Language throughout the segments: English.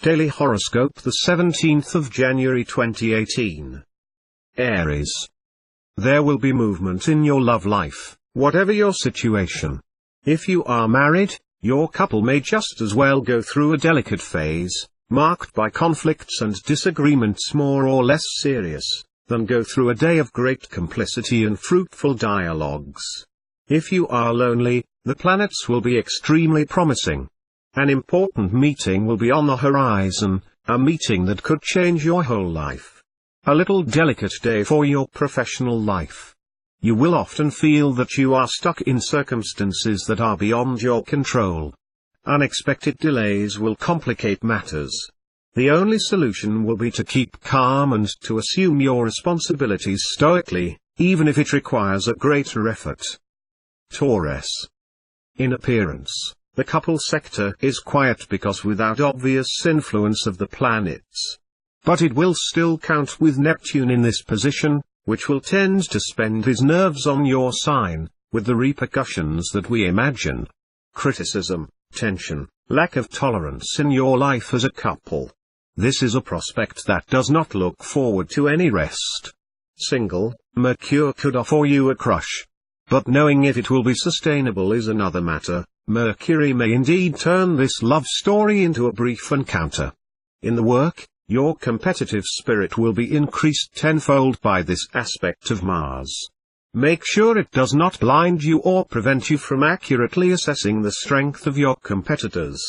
Daily Horoscope, the 17th of January 2018. Aries. There will be movement in your love life, whatever your situation. If you are married, your couple may just as well go through a delicate phase, marked by conflicts and disagreements more or less serious, than go through a day of great complicity and fruitful dialogues. If you are lonely, the planets will be extremely promising. An important meeting will be on the horizon, a meeting that could change your whole life. A little delicate day for your professional life. You will often feel that you are stuck in circumstances that are beyond your control. Unexpected delays will complicate matters. The only solution will be to keep calm and to assume your responsibilities stoically, even if it requires a greater effort. Taurus. In appearance, the couple sector is quiet because without obvious influence of the planets. But it will still count with Neptune in this position, which will tend to spend his nerves on your sign, with the repercussions that we imagine. Criticism, tension, lack of tolerance in your life as a couple. This is a prospect that does not look forward to any rest. Single, Mercury could offer you a crush. But knowing if it will be sustainable is another matter. Mercury may indeed turn this love story into a brief encounter. In the work, your competitive spirit will be increased tenfold by this aspect of Mars. Make sure it does not blind you or prevent you from accurately assessing the strength of your competitors.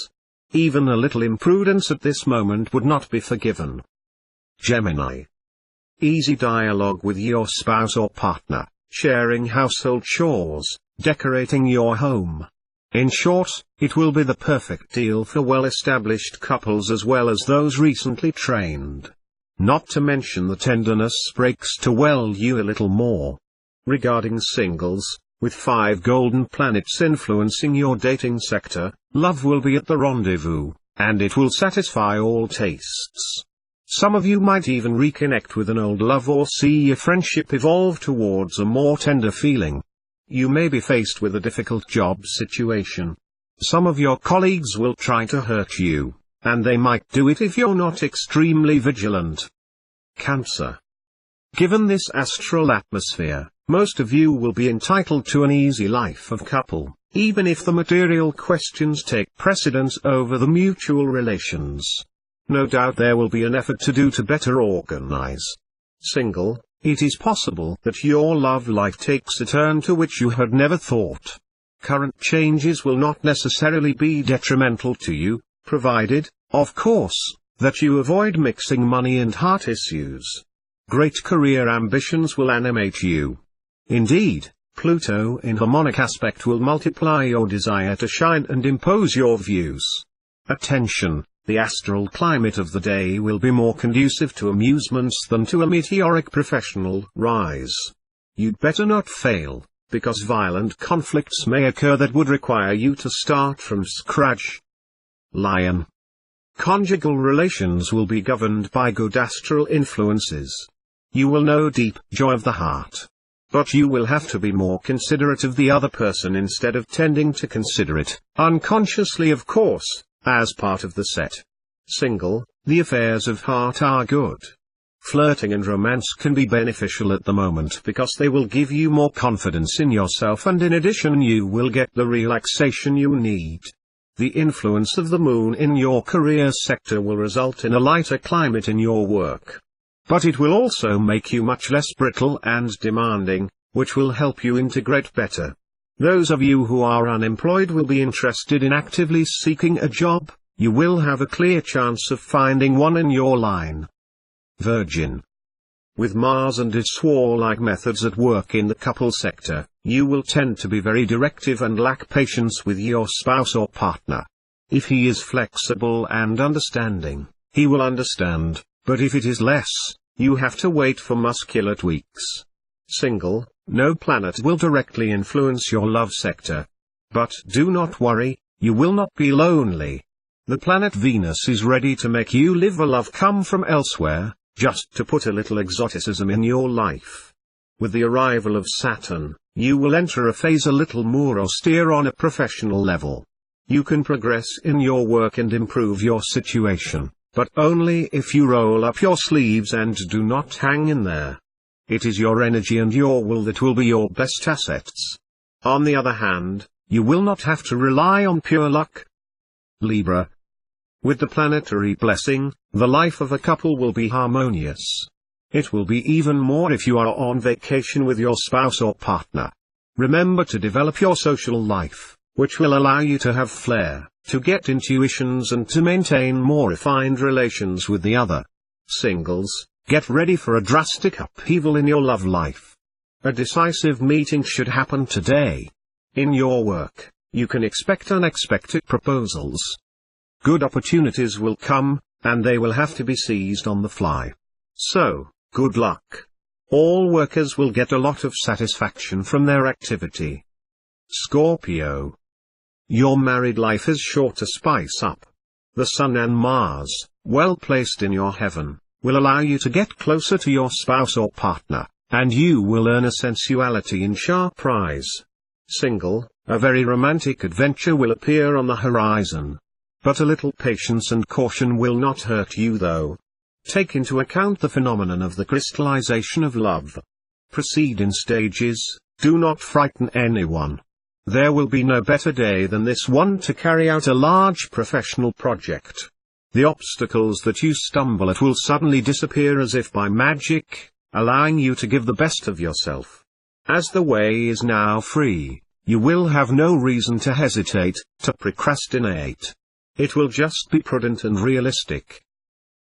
Even a little imprudence at this moment would not be forgiven. Gemini. Easy dialogue with your spouse or partner, sharing household chores, decorating your home. In short, it will be the perfect deal for well-established couples as well as those recently trained. Not to mention the tenderness breaks to well you a little more. Regarding singles, with 5 golden planets influencing your dating sector, love will be at the rendezvous, and it will satisfy all tastes. Some of you might even reconnect with an old love or see a friendship evolve towards a more tender feeling. You may be faced with a difficult job situation. Some of your colleagues will try to hurt you, and they might do it if you're not extremely vigilant. Cancer. Given this astral atmosphere, most of you will be entitled to an easy life of couple, even if the material questions take precedence over the mutual relations. No doubt there will be an effort to better organize. Single. It is possible that your love life takes a turn to which you had never thought. Current changes will not necessarily be detrimental to you, provided, of course, that you avoid mixing money and heart issues. Great career ambitions will animate you. Indeed, Pluto in harmonic aspect will multiply your desire to shine and impose your views. Attention. The astral climate of the day will be more conducive to amusements than to a meteoric professional rise. You'd better not fail, because violent conflicts may occur that would require you to start from scratch. Lion. Conjugal relations will be governed by good astral influences. You will know deep joy of the heart. But you will have to be more considerate of the other person instead of tending to consider it, unconsciously of course, as part of the set. Single, the affairs of heart are good. Flirting and romance can be beneficial at the moment because they will give you more confidence in yourself, and in addition you will get the relaxation you need. The influence of the moon in your career sector will result in a lighter climate in your work. But it will also make you much less brittle and demanding, which will help you integrate better. Those of you who are unemployed will be interested in actively seeking a job. You will have a clear chance of finding one in your line. Virgin. With Mars and its warlike methods at work in the couple sector, you will tend to be very directive and lack patience with your spouse or partner. If he is flexible and understanding, he will understand, but if it is less, you have to wait for muscular tweaks. Single. No planet will directly influence your love sector. But do not worry, you will not be lonely. The planet Venus is ready to make you live a love come from elsewhere, just to put a little exoticism in your life. With the arrival of Saturn, you will enter a phase a little more austere on a professional level. You can progress in your work and improve your situation. but only if you roll up your sleeves and do not hang in there. It is your energy and your will that will be your best assets. On the other hand, you will not have to rely on pure luck. Libra. With the planetary blessing, the life of a couple will be harmonious. It will be even more if you are on vacation with your spouse or partner. Remember to develop your social life, which will allow you to have flair, to get intuitions and to maintain more refined relations with the other. Singles, get ready for a drastic upheaval in your love life. A decisive meeting should happen today. In your work, you can expect unexpected proposals. Good opportunities will come, and they will have to be seized on the fly. So, good luck. All workers will get a lot of satisfaction from their activity. Scorpio. Your married life is sure to spice up. The Sun and Mars, well placed in your heaven, will allow you to get closer to your spouse or partner, and you will earn a sensuality in sharp eyes. Single, a very romantic adventure will appear on the horizon. But a little patience and caution will not hurt you though. Take into account the phenomenon of the crystallization of love. Proceed in stages, do not frighten anyone. There will be no better day than this one to carry out a large professional project. The obstacles that you stumble at will suddenly disappear as if by magic, allowing you to give the best of yourself. As the way is now free, you will have no reason to hesitate, to procrastinate. It will just be prudent and realistic.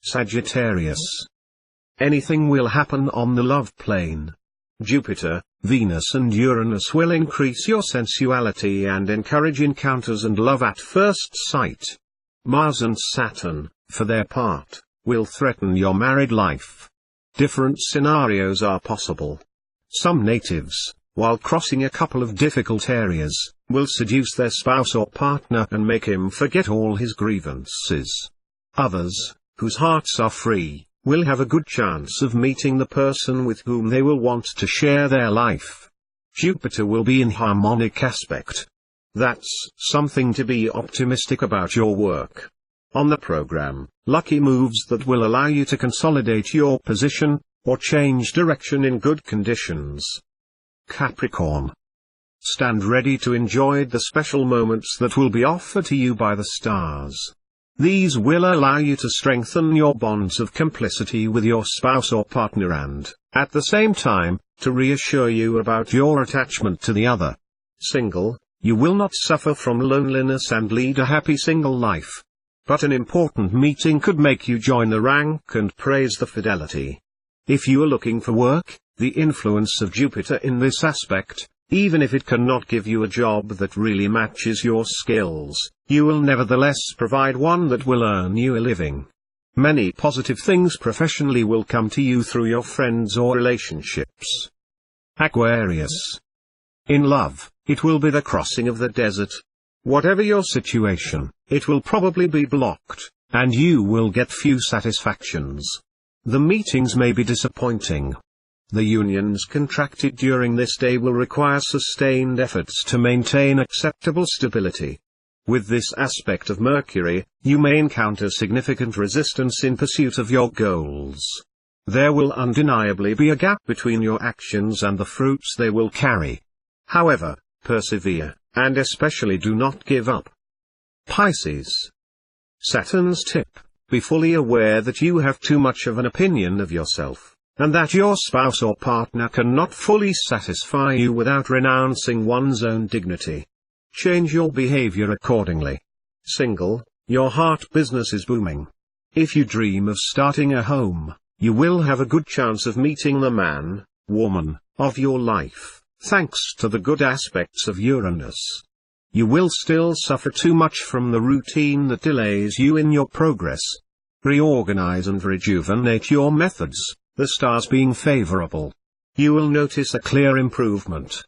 Sagittarius. Anything will happen on the love plane. Jupiter, Venus and Uranus will increase your sensuality and encourage encounters and love at first sight. Mars and Saturn, for their part, will threaten your married life. Different scenarios are possible. Some natives, while crossing a couple of difficult areas, will seduce their spouse or partner and make him forget all his grievances. Others, whose hearts are free, will have a good chance of meeting the person with whom they will want to share their life. Jupiter will be in harmonic aspect. That's something to be optimistic about your work. On the program, lucky moves that will allow you to consolidate your position, or change direction in good conditions. Capricorn. Stand ready to enjoy the special moments that will be offered to you by the stars. These will allow you to strengthen your bonds of complicity with your spouse or partner and, at the same time, to reassure you about your attachment to the other. Single, you will not suffer from loneliness and lead a happy single life. But an important meeting could make you join the rank and praise the fidelity. If you are looking for work, the influence of Jupiter in this aspect, even if it cannot give you a job that really matches your skills, you will nevertheless provide one that will earn you a living. Many positive things professionally will come to you through your friends or relationships. Aquarius. In love, it will be the crossing of the desert. Whatever your situation, it will probably be blocked, and you will get few satisfactions. The meetings may be disappointing. The unions contracted during this day will require sustained efforts to maintain acceptable stability. With this aspect of Mercury, you may encounter significant resistance in pursuit of your goals. There will undeniably be a gap between your actions and the fruits they will carry. However, persevere, and especially do not give up. Pisces. Saturn's tip: be fully aware that you have too much of an opinion of yourself, and that your spouse or partner cannot fully satisfy you without renouncing one's own dignity. Change your behavior accordingly. Single, your heart business is booming. If you dream of starting a home, you will have a good chance of meeting the man, woman, of your life, thanks to the good aspects of Uranus. You will still suffer too much from the routine that delays you in your progress. Reorganize and rejuvenate your methods, the stars being favorable. You will notice a clear improvement.